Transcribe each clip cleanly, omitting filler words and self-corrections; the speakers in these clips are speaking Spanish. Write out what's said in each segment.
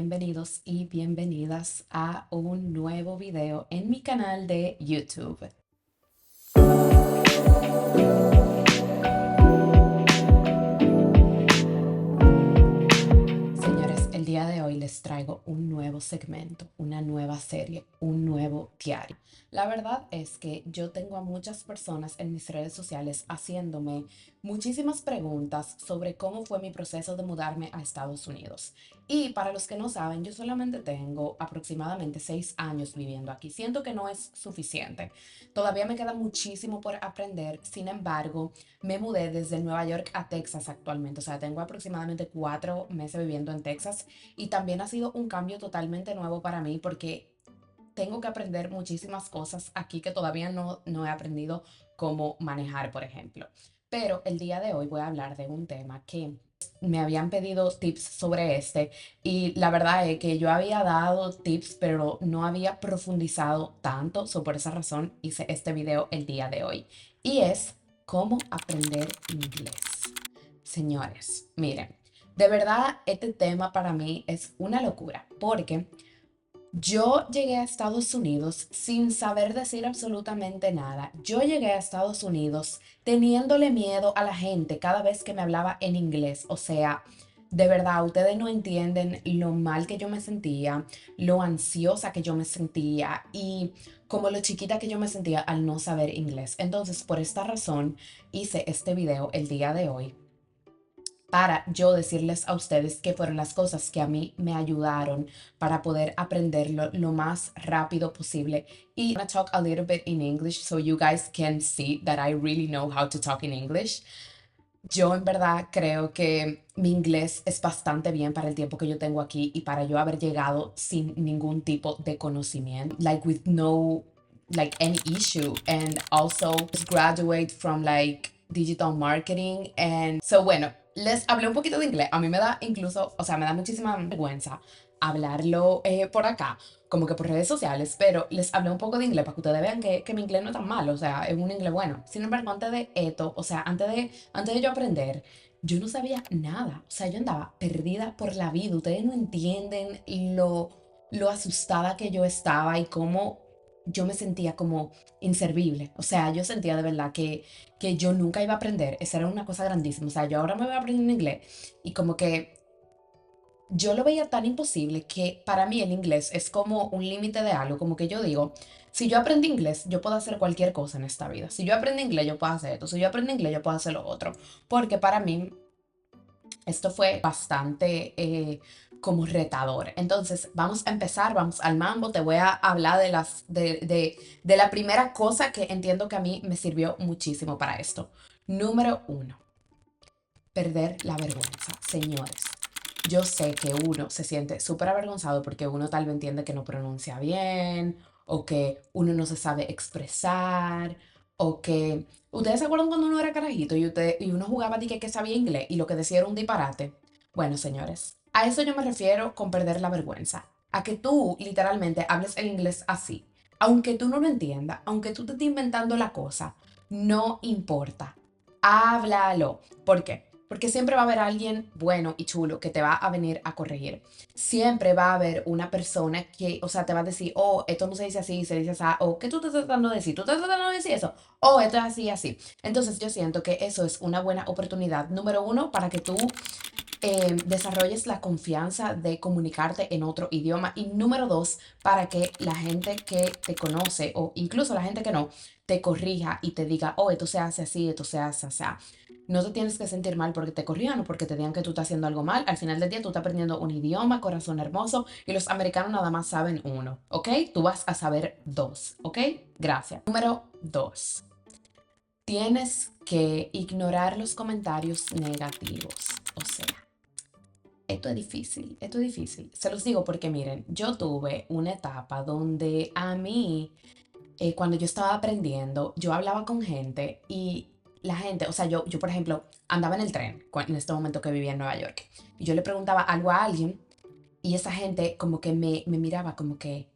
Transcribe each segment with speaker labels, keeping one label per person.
Speaker 1: Bienvenidos y bienvenidas a un nuevo video en mi canal de YouTube. Señores, el día de hoy les traigo un nuevo segmento, una nueva serie, un nuevo diario. La verdad es que yo tengo a muchas personas en mis redes sociales haciéndome muchísimas preguntas sobre cómo fue mi proceso de mudarme a Estados Unidos. Y para los que no saben, yo solamente tengo aproximadamente 6 años viviendo aquí. Siento que no es suficiente. Todavía me queda muchísimo por aprender. Sin embargo, me mudé desde Nueva York a Texas actualmente, o sea, tengo aproximadamente 4 meses viviendo en Texas y también ha sido un cambio totalmente nuevo para mí porque tengo que aprender muchísimas cosas aquí que todavía no he aprendido cómo manejar, por ejemplo. Pero el día de hoy voy a hablar de un tema que me habían pedido tips sobre este y la verdad es que yo había dado tips pero no había profundizado tanto, por esa razón hice este video el día de hoy y es cómo aprender inglés. Señores, miren, de verdad este tema para mí es una locura porque yo llegué a Estados Unidos sin saber decir absolutamente nada. Yo llegué a Estados Unidos teniéndole miedo a la gente cada vez que me hablaba en inglés. O sea, de verdad, ustedes no entienden lo mal que yo me sentía, lo ansiosa que yo me sentía y como lo chiquita que yo me sentía al no saber inglés. Entonces, por esta razón, hice este video el día de hoy para yo decirles a ustedes qué fueron las cosas que a mí me ayudaron para poder aprenderlo lo más rápido posible. Y I'm gonna talk a little bit in English so you guys can see that I really know how to talk in English. Yo en verdad creo que mi inglés es bastante bien para el tiempo que yo tengo aquí y para yo haber llegado sin ningún tipo de conocimiento, like with no like any issue, and also just graduate from like digital marketing. And so bueno, les hablé un poquito de inglés. A mí me da incluso, o sea, me da muchísima vergüenza hablarlo por acá, como que por redes sociales, pero les hablé un poco de inglés para que ustedes vean que mi inglés no es tan malo, o sea, es un inglés bueno. Sin embargo, antes de esto, o sea, antes de yo aprender, yo no sabía nada, o sea, yo andaba perdida por la vida. Ustedes no entienden lo asustada que yo estaba y cómo yo me sentía como inservible. O sea, yo sentía de verdad que yo nunca iba a aprender. Esa era una cosa grandísima. O sea, yo ahora me voy a aprender inglés y como que yo lo veía tan imposible que para mí el inglés es como un límite de algo, como que yo digo, si yo aprendí inglés, yo puedo hacer cualquier cosa en esta vida. Si yo aprendí inglés, yo puedo hacer esto. Si yo aprendí inglés, yo puedo hacer lo otro. Porque para mí esto fue bastante como retador. Entonces, vamos a empezar, vamos al mambo. Te voy a hablar de la primera cosa que entiendo que a mí me sirvió muchísimo para esto. Número uno, perder la vergüenza. Señores, yo sé que uno se siente súper avergonzado porque uno tal vez entiende que no pronuncia bien o que uno no se sabe expresar o que... ¿Ustedes se acuerdan cuando uno era carajito y uno jugaba de que sabía inglés y lo que decía era un disparate? Bueno, señores, a eso yo me refiero con perder la vergüenza. A que tú literalmente hables el inglés así. Aunque tú no lo entiendas, aunque tú te estés inventando la cosa, no importa. Háblalo. ¿Por qué? Porque siempre va a haber alguien bueno y chulo que te va a venir a corregir. Siempre va a haber una persona que, o sea, te va a decir, oh, esto no se dice así, se dice así, o ¿qué tú estás tratando de decir? ¿Tú estás tratando de decir eso? Oh, esto es así, así. Entonces yo siento que eso es una buena oportunidad, número uno, para que tú desarrolles la confianza de comunicarte en otro idioma. Y número dos, para que la gente que te conoce o incluso la gente que no, te corrija y te diga, oh, esto se hace así, esto se hace así. No te tienes que sentir mal porque te corrijan o porque te digan que tú estás haciendo algo mal. Al final del día tú estás aprendiendo un idioma, corazón hermoso, y los americanos nada más saben uno, ¿ok? Tú vas a saber dos, ¿ok? Gracias. Número dos. Tienes que ignorar los comentarios negativos. O sea, esto es difícil, esto es difícil. Se los digo porque miren, yo tuve una etapa donde a mí, cuando yo estaba aprendiendo, yo hablaba con gente y la gente, o sea, yo por ejemplo, andaba en el tren en este momento que vivía en Nueva York y yo le preguntaba algo a alguien y esa gente como que me miraba como que,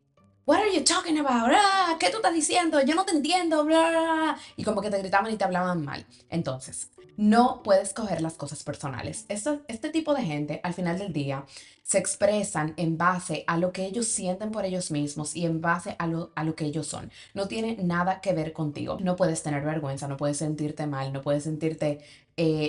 Speaker 1: What are you talking about? Ah, ¿qué tú estás diciendo? Yo no te entiendo. Bla, bla, bla. Y como que te gritaban y te hablaban mal. Entonces, no puedes coger las cosas personales. Este tipo de gente, al final del día, se expresan en base a lo que ellos sienten por ellos mismos y en base a lo que ellos son. No tiene nada que ver contigo. No puedes tener vergüenza, no puedes sentirte mal, no puedes sentirte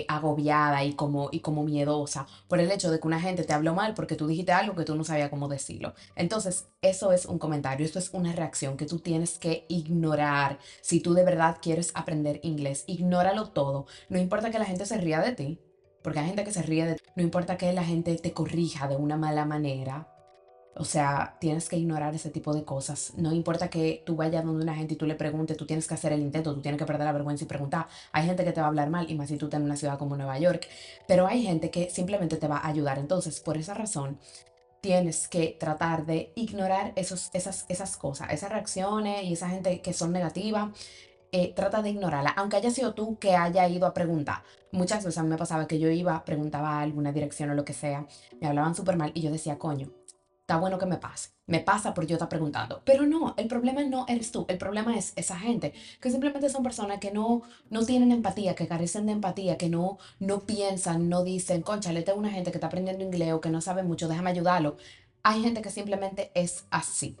Speaker 1: agobiada y como miedosa por el hecho de que una gente te habló mal porque tú dijiste algo que tú no sabías cómo decirlo. Entonces, eso es un comentario, esto es una reacción que tú tienes que ignorar si tú de verdad quieres aprender inglés. Ignóralo todo. No importa que la gente se ría de ti, porque hay gente que se ríe de ti. No importa que la gente te corrija de una mala manera. O sea, tienes que ignorar ese tipo de cosas. No importa que tú vayas donde una gente y tú le preguntes, tú tienes que hacer el intento, tú tienes que perder la vergüenza y preguntar. Hay gente que te va a hablar mal, y más si tú estás en una ciudad como Nueva York, pero hay gente que simplemente te va a ayudar. Entonces, por esa razón, tienes que tratar de ignorar esas cosas, esas reacciones y esa gente que son negativas. Trata de ignorarla, aunque haya sido tú que haya ido a preguntar. Muchas veces a mí me pasaba que yo iba, preguntaba a alguna dirección o lo que sea, me hablaban súper mal y yo decía, coño, está bueno que me pase. Me pasa por yo estar preguntando. Pero no, el problema no eres tú, el problema es esa gente, que simplemente son personas que no tienen empatía, que carecen de empatía, que no piensan, no dicen, concha, le tengo una gente que está aprendiendo inglés o que no sabe mucho, déjame ayudarlo. Hay gente que simplemente es así.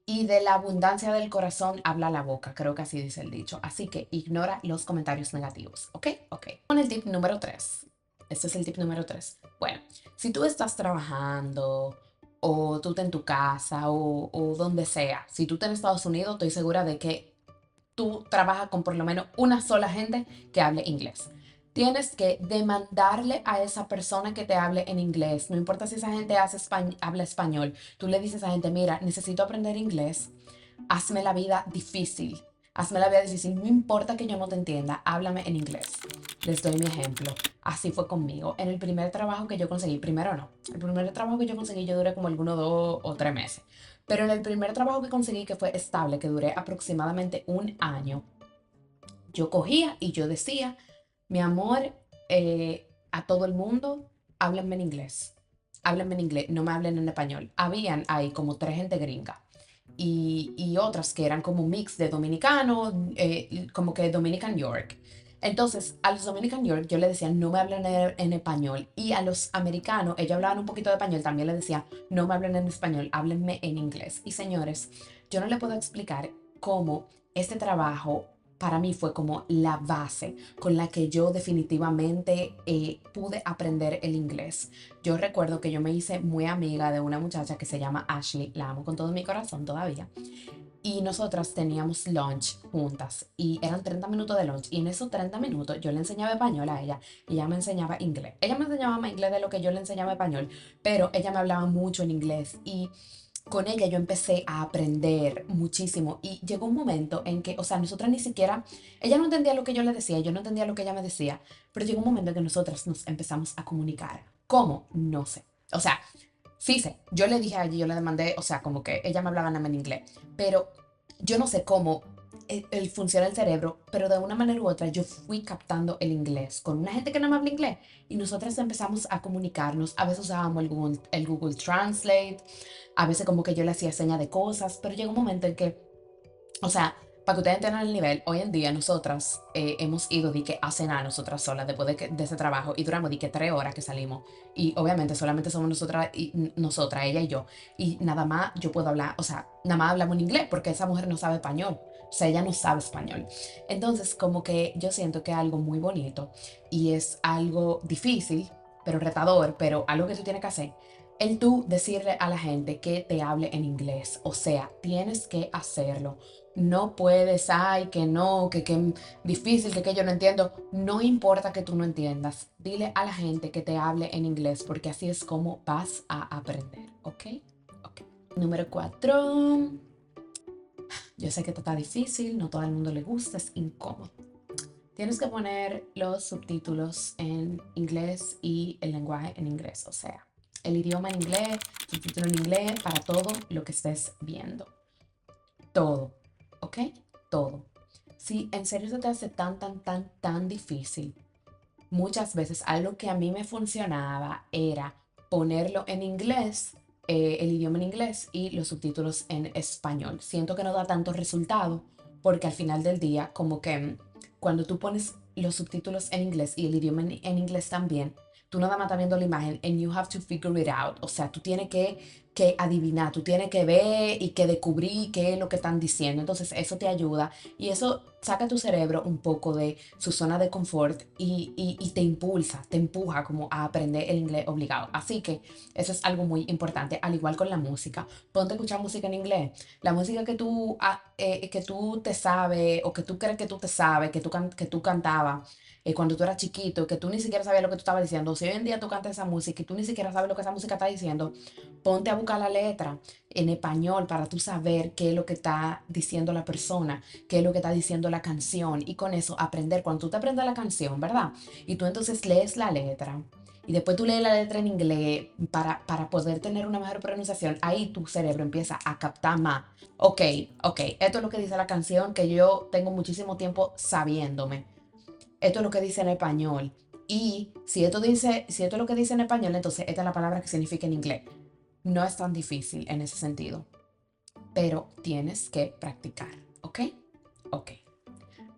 Speaker 1: Y de la abundancia del corazón habla la boca, creo que así dice el dicho. Así que ignora los comentarios negativos, ¿ok? Ok. Con el tip número 3. Este es el tip número 3. Bueno, si tú estás trabajando o tú estás en tu casa o donde sea, si tú estás en Estados Unidos, estoy segura de que tú trabajas con por lo menos una sola gente que hable inglés. Tienes que demandarle a esa persona que te hable en inglés. No importa si esa gente habla español. Tú le dices a esa gente, mira, necesito aprender inglés. Hazme la vida difícil. Hazme la vida difícil. No importa que yo no te entienda, háblame en inglés. Les doy mi ejemplo. Así fue conmigo. En el primer trabajo que yo conseguí, primero no. El primer trabajo que yo conseguí, yo duré como algunos 2 o 3 meses. Pero en el primer trabajo que conseguí, que fue estable, que duré aproximadamente un año, yo cogía y yo decía, mi amor, a todo el mundo, háblenme en inglés. Háblenme en inglés, no me hablen en español. Habían ahí como 3 gente gringa y otras que eran como un mix de dominicano, como que Dominican York. Entonces, a los Dominican York yo le decía, no me hablen en español. Y a los americanos, ellos hablaban un poquito de español, también les decía, no me hablen en español, háblenme en inglés. Y señores, yo no le puedo explicar cómo este trabajo para mí fue como la base con la que yo definitivamente pude aprender el inglés. Yo recuerdo que yo me hice muy amiga de una muchacha que se llama Ashley, la amo con todo mi corazón todavía, y nosotras teníamos lunch juntas y eran 30 minutos de lunch y en esos 30 minutos yo le enseñaba español a ella y ella me enseñaba inglés. Ella me enseñaba más inglés de lo que yo le enseñaba español, pero ella me hablaba mucho en inglés y con ella yo empecé a aprender muchísimo y llegó un momento en que, o sea, nosotras ni siquiera, ella no entendía lo que yo le decía, yo no entendía lo que ella me decía, pero llegó un momento en que nosotras nos empezamos a comunicar. ¿Cómo? No sé. O sea, sí sé, yo le dije a ella, yo le demandé, o sea, como que ella me hablaba nada más en inglés, pero yo no sé cómo funciona el cerebro, pero de una manera u otra yo fui captando el inglés con una gente que no me habla inglés y nosotras empezamos a comunicarnos. A veces usábamos el Google Translate, a veces como que yo le hacía señas de cosas, pero llegó un momento en que, o sea, para que ustedes entiendan el nivel, hoy en día nosotras hemos ido de que a cenar nosotras solas después de ese trabajo y duramos de que 3 horas que salimos. Y obviamente solamente somos nosotras, nosotras, ella y yo. Y nada más yo puedo hablar, o sea, nada más hablamos en inglés porque esa mujer no sabe español. O sea, ella no sabe español. Entonces, como que yo siento que es algo muy bonito y es algo difícil, pero retador, pero algo que tú tienes que hacer. El tú decirle a la gente que te hable en inglés. O sea, tienes que hacerlo. No puedes, ay, que no, que difícil, que yo no entiendo. No importa que tú no entiendas. Dile a la gente que te hable en inglés porque así es como vas a aprender, ¿ok? Ok. Número 4. Yo sé que esto está difícil, no todo el mundo le gusta, es incómodo. Tienes que poner los subtítulos en inglés y el lenguaje en inglés, o sea, el idioma en inglés, subtítulo en inglés para todo lo que estés viendo. Todo, ¿ok? Todo. Si en serio se te hace tan, tan, tan, tan difícil, muchas veces algo que a mí me funcionaba era ponerlo en inglés, el idioma en inglés y los subtítulos en español. Siento que no da tanto resultado porque al final del día, como que cuando tú pones los subtítulos en inglés y el idioma en inglés también, tú nada más estás viendo la imagen and you have to figure it out. O sea, tú tienes que adivinar, tú tienes que ver y que descubrir qué es lo que están diciendo. Entonces, eso te ayuda y eso saca tu cerebro un poco de su zona de confort y te impulsa, te empuja como a aprender el inglés obligado. Así que eso es algo muy importante, al igual con la música. Ponte a escuchar música en inglés. La música que tú te sabes o que tú crees que tú te sabes, que tú cantabas cuando tú eras chiquito, que tú ni siquiera sabías lo que tú estabas diciendo. Si hoy en día tú cantas esa música y tú ni siquiera sabes lo que esa música está diciendo, ponte a buscar la letra en español para tú saber qué es lo que está diciendo la persona, qué es lo que está diciendo la canción y con eso aprender. Cuando tú te aprendes la canción, ¿verdad? Y tú entonces lees la letra y después tú lees la letra en inglés para poder tener una mejor pronunciación, ahí tu cerebro empieza a captar más. Ok, ok, esto es lo que dice la canción que yo tengo muchísimo tiempo sabiéndome. Esto es lo que dice en español. Y si esto es lo que dice en español, entonces esta es la palabra que significa en inglés. No es tan difícil en ese sentido, pero tienes que practicar, ¿ok? Ok.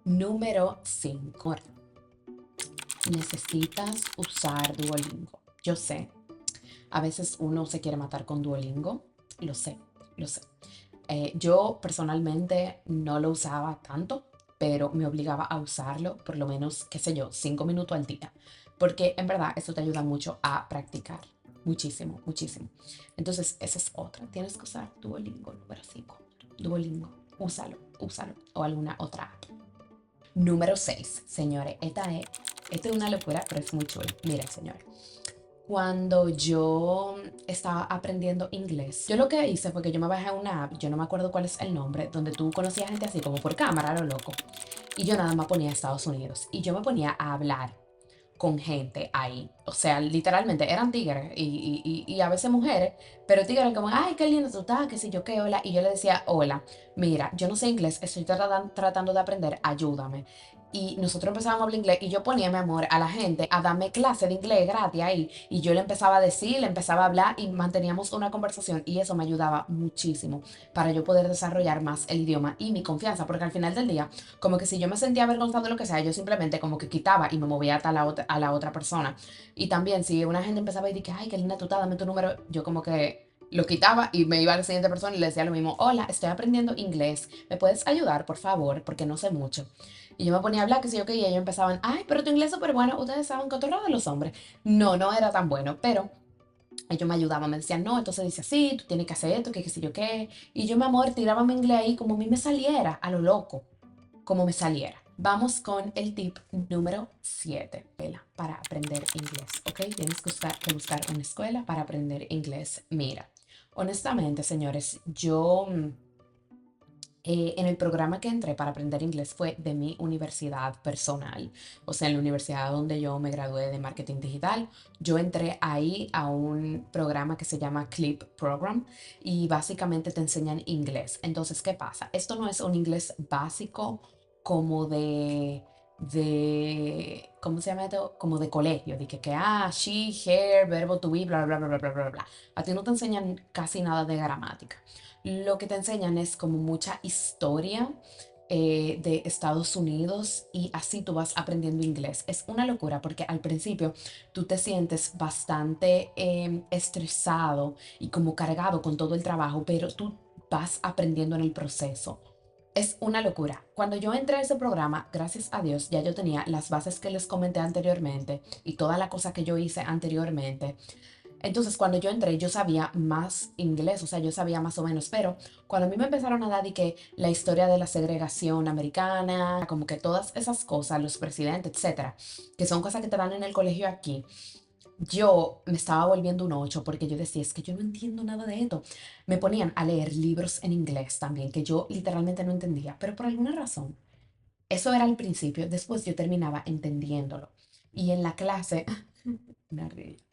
Speaker 1: Número 5. Necesitas usar Duolingo. Yo sé, a veces uno se quiere matar con Duolingo, lo sé, lo sé. Yo personalmente no lo usaba tanto, pero me obligaba a usarlo por lo menos, qué sé yo, 5 minutos al día, porque en verdad eso te ayuda mucho a practicar. Muchísimo, muchísimo. Entonces, esa es otra. Tienes que usar Duolingo número 5. Duolingo, úsalo, úsalo. O alguna otra app. Número 6, señores. Esta es una locura, pero es muy chula. Miren, señores. Cuando yo estaba aprendiendo inglés, yo lo que hice fue que yo me bajé una app, yo no me acuerdo cuál es el nombre, donde tú conocías gente así como por cámara, a lo loco. Y yo nada más ponía Estados Unidos. Y yo me ponía a hablar con gente ahí. O sea, literalmente eran tigres y a veces mujeres, pero tigres como, ay, qué lindo tú estás, qué sé yo, qué, hola. Y yo le decía, hola, mira, yo no sé inglés, estoy tratando de aprender, ayúdame. Y nosotros empezábamos a hablar inglés y yo ponía, mi amor, a la gente a darme clase de inglés gratis ahí. Y yo le empezaba a decir, le empezaba a hablar y manteníamos una conversación y eso me ayudaba muchísimo para yo poder desarrollar más el idioma y mi confianza, porque al final del día como que si yo me sentía avergonzado de lo que sea, yo simplemente como que quitaba y me movía hasta a la otra persona. Y también si una gente empezaba a decir que, ay, qué linda tú estás, dame tu número, yo como que lo quitaba y me iba a la siguiente persona y le decía lo mismo, hola, estoy aprendiendo inglés, ¿me puedes ayudar, por favor? Porque no sé mucho. Y yo me ponía a hablar, que sé yo qué, y ellos empezaban, ay, pero tu inglés es súper bueno, ustedes saben cotorreo de los hombres. No, no era tan bueno, pero ellos me ayudaban, me decían, no, entonces dice así, tú tienes que hacer esto, que qué sé yo qué. Y yo, mi amor, tiraba mi inglés ahí como a mí me saliera, a lo loco como me saliera. Vamos con el tip número 7 para aprender inglés, ¿ok? Tienes que buscar una escuela para aprender inglés. Mira, honestamente, señores, yo en el programa que entré para aprender inglés fue de mi universidad personal, o sea, en la universidad donde yo me gradué de marketing digital. Yo entré ahí a un programa que se llama Clip Program y básicamente te enseñan inglés. Entonces, ¿qué pasa? Esto no es un inglés básico como ¿cómo se llama esto? Como de colegio, de she, her, verbo to be, bla, bla, bla, bla, bla, bla, bla. A ti no te enseñan casi nada de gramática. Lo que te enseñan es como mucha historia de Estados Unidos y así tú vas aprendiendo inglés. Es una locura porque al principio tú te sientes bastante estresado y como cargado con todo el trabajo, pero tú vas aprendiendo en el proceso. Es una locura. Cuando yo entré a ese programa, gracias a Dios, ya yo tenía las bases que les comenté anteriormente y toda la cosa que yo hice anteriormente. Entonces, cuando yo entré, yo sabía más inglés, o sea, yo sabía más o menos, pero cuando a mí me empezaron a dar y que la historia de la segregación americana, como que todas esas cosas, los presidentes, etcétera, que son cosas que te dan en el colegio aquí, yo me estaba volviendo un 8 porque yo decía, es que yo no entiendo nada de esto. Me ponían a leer libros en inglés también, que yo literalmente no entendía, pero por alguna razón, eso era al principio, después yo terminaba entendiéndolo. Y en la clase, una risa.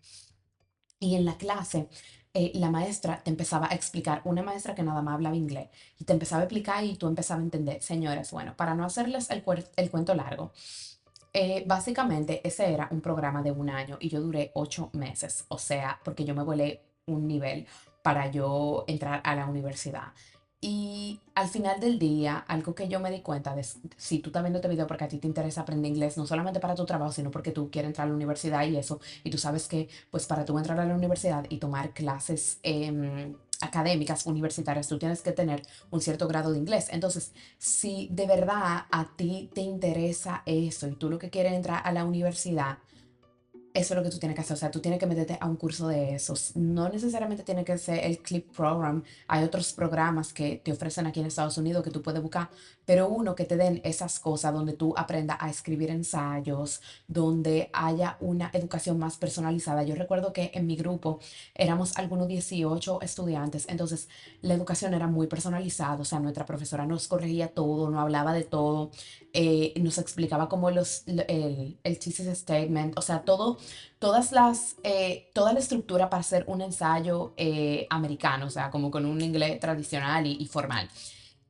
Speaker 1: Y en la clase, la maestra te empezaba a explicar, una maestra que nada más hablaba inglés, y te empezaba a explicar y tú empezabas a entender, señores, bueno, para no hacerles el cuento largo, básicamente ese era un programa de un año y yo duré 8 meses, o sea, porque yo me volé un nivel para yo entrar a la universidad. Y al final del día, algo que yo me di cuenta de si tú estás viendo este video porque a ti te interesa aprender inglés, no solamente para tu trabajo, sino porque tú quieres entrar a la universidad y eso, y tú sabes que, pues para tú entrar a la universidad y tomar clases académicas, universitarias, tú tienes que tener un cierto grado de inglés. Entonces, si de verdad a ti te interesa eso y tú lo que quieres es entrar a la universidad, eso es lo que tú tienes que hacer, o sea, tú tienes que meterte a un curso de esos. No necesariamente tiene que ser el CLIP Program. Hay otros programas que te ofrecen aquí en Estados Unidos que tú puedes buscar, pero uno que te den esas cosas donde tú aprendas a escribir ensayos, donde haya una educación más personalizada. Yo recuerdo que en mi grupo éramos algunos 18 estudiantes, entonces la educación era muy personalizada, o sea, nuestra profesora nos corregía todo, nos hablaba de todo, nos explicaba como el thesis statement, o sea, todo toda la estructura para hacer un ensayo americano, o sea, como con un inglés tradicional y formal.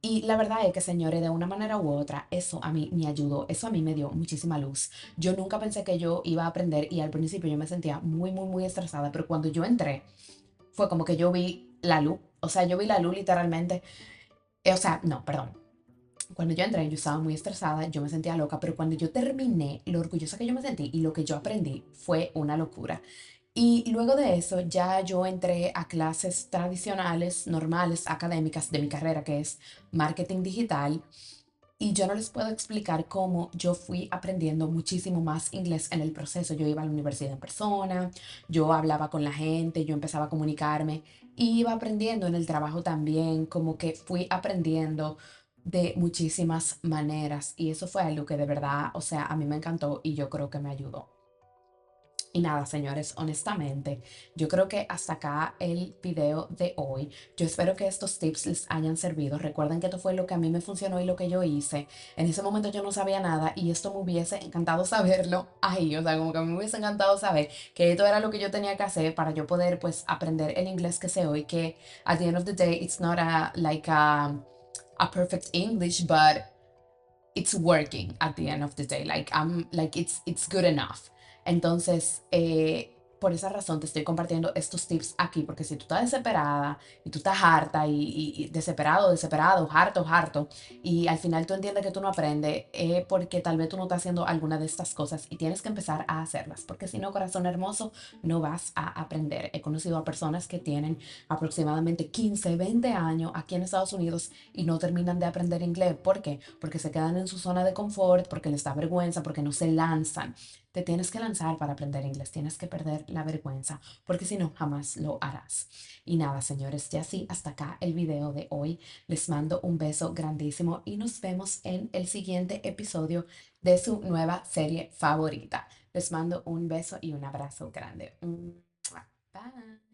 Speaker 1: Y la verdad es que, señores, de una manera u otra, eso a mí me ayudó, eso a mí me dio muchísima luz. Yo nunca pensé que yo iba a aprender y al principio yo me sentía muy, muy, muy estresada, pero cuando yo entré, fue como que yo vi la luz, o sea, yo vi la luz literalmente, o sea, no, perdón. Cuando yo entré, yo estaba muy estresada, yo me sentía loca, pero cuando yo terminé, lo orgullosa que yo me sentí y lo que yo aprendí fue una locura. Y luego de eso ya yo entré a clases tradicionales, normales, académicas de mi carrera, que es marketing digital. Y yo no les puedo explicar cómo yo fui aprendiendo muchísimo más inglés en el proceso. Yo iba a la universidad en persona, yo hablaba con la gente, yo empezaba a comunicarme, y iba aprendiendo en el trabajo también, como que fui aprendiendo de muchísimas maneras. Y eso fue algo que de verdad, o sea, a mí me encantó y yo creo que me ayudó. Y nada, señores, honestamente, yo creo que hasta acá el video de hoy. Yo espero que estos tips les hayan servido. Recuerden que esto fue lo que a mí me funcionó y lo que yo hice. En ese momento yo no sabía nada y esto me hubiese encantado saberlo ahí. O sea, como que a mí me hubiese encantado saber que esto era lo que yo tenía que hacer para yo poder, pues, aprender el inglés que sé hoy. Que at the end of the day, it's not a perfect English, but it's working at the end of the day. Like I'm like it's good enough. Entonces, por esa razón te estoy compartiendo estos tips aquí, porque si tú estás desesperada y tú estás harta y desesperado, desesperado, harto, harto, y al final tú entiendes que tú no aprendes, porque tal vez tú no estás haciendo alguna de estas cosas y tienes que empezar a hacerlas, porque si no, corazón hermoso, no vas a aprender. He conocido a personas que tienen aproximadamente 15 20 años aquí en Estados Unidos y no terminan de aprender inglés. ¿Por qué? Porque se quedan en su zona de confort, porque les da vergüenza, porque no se lanzan. Te tienes que lanzar para aprender inglés, tienes que perder la vergüenza, porque si no, jamás lo harás. Y nada, señores, ya sí, hasta acá el video de hoy. Les mando un beso grandísimo y nos vemos en el siguiente episodio de su nueva serie favorita. Les mando un beso y un abrazo grande. Bye.